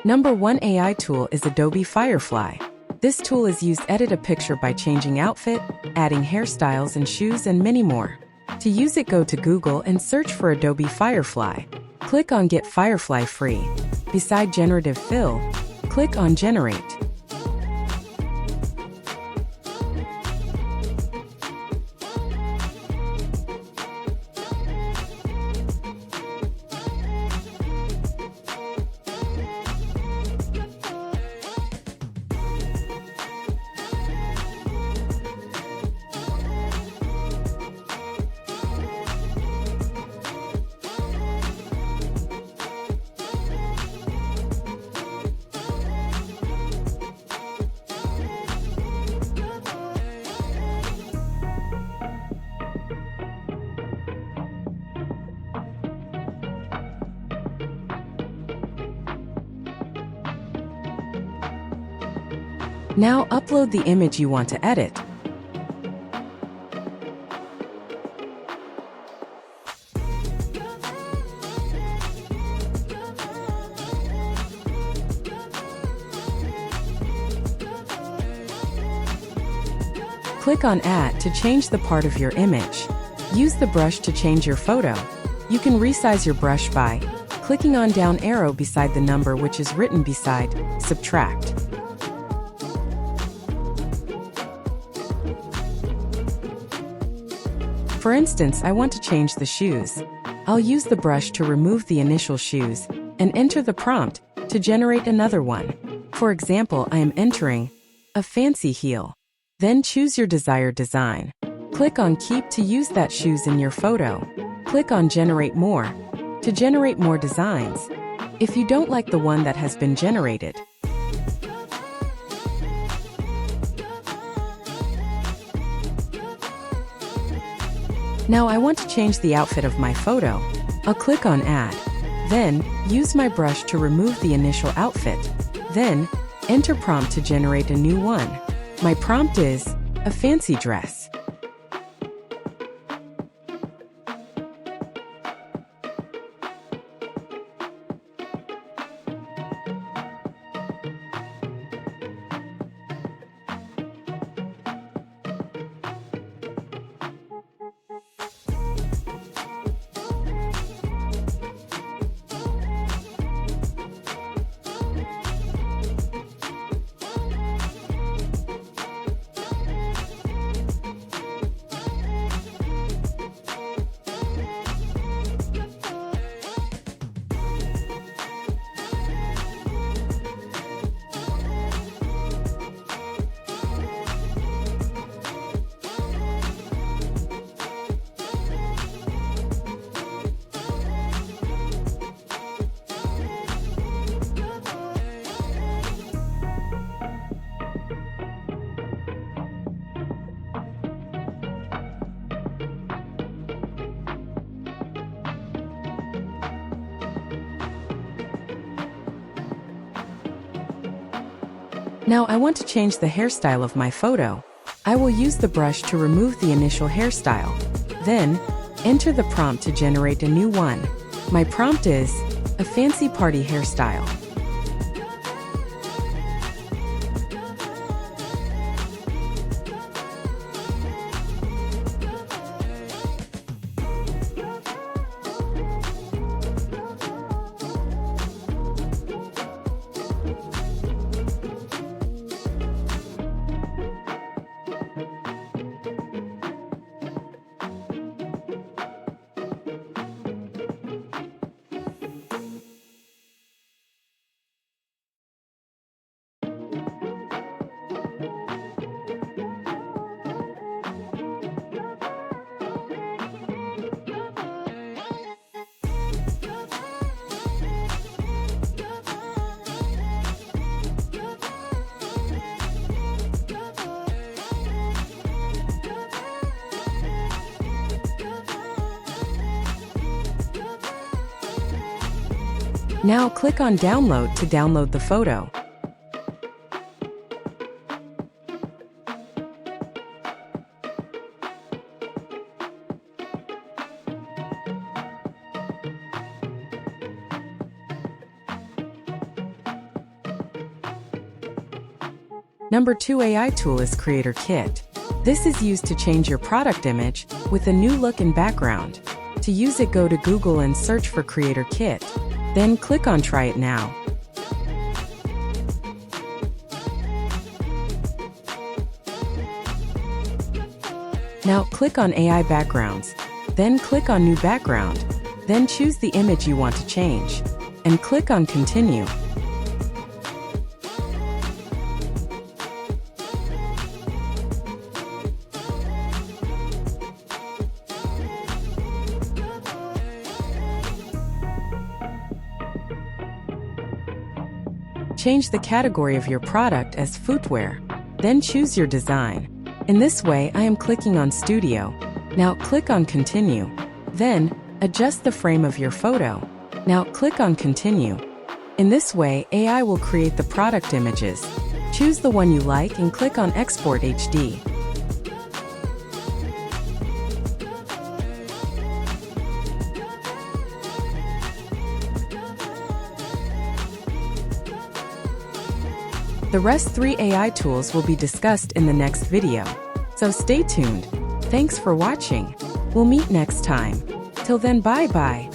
Number 1 AI tool is Adobe Firefly. This tool is used to edit a picture by changing outfit, adding hairstyles and shoes, and many more. To use it, go to Google and search for Adobe Firefly. Click on Get Firefly Free. Beside Generative Fill, click on Generate. Now upload the image you want to edit. Click on Add to change the part of your image. Use the brush to change your photo. You can resize your brush by clicking on down arrow beside the number which is written beside Subtract. For instance, I want to change the shoes. I'll use the brush to remove the initial shoes and enter the prompt to generate another one. For example, I am entering a fancy heel. Then choose your desired design. Click on Keep to use that shoes in your photo. Click on Generate More to generate more designs. If you don't like the one that has been generated, now I want to change the outfit of my photo. I'll click on Add. Then, use my brush to remove the initial outfit. Then, enter prompt to generate a new one. My prompt is a fancy dress. Now I want to change the hairstyle of my photo. I will use the brush to remove the initial hairstyle. Then, enter the prompt to generate a new one. My prompt is a fancy party hairstyle. Now click on Download to download the photo. Number 2 AI tool is Creator Kit. This is used to change your product image with a new look and background. To use it, go to Google and search for Creator Kit. Then click on Try It Now. Now click on AI Backgrounds. Then click on New Background. Then choose the image you want to change. And click on Continue. Change the category of your product as footwear. Then choose your design. In this way, I am clicking on Studio. Now click on Continue. Then, adjust the frame of your photo. Now click on Continue. In this way, AI will create the product images. Choose the one you like and click on Export HD. The rest 3 AI tools will be discussed in the next video. So stay tuned. Thanks for watching. We'll meet next time. Till then, bye-bye.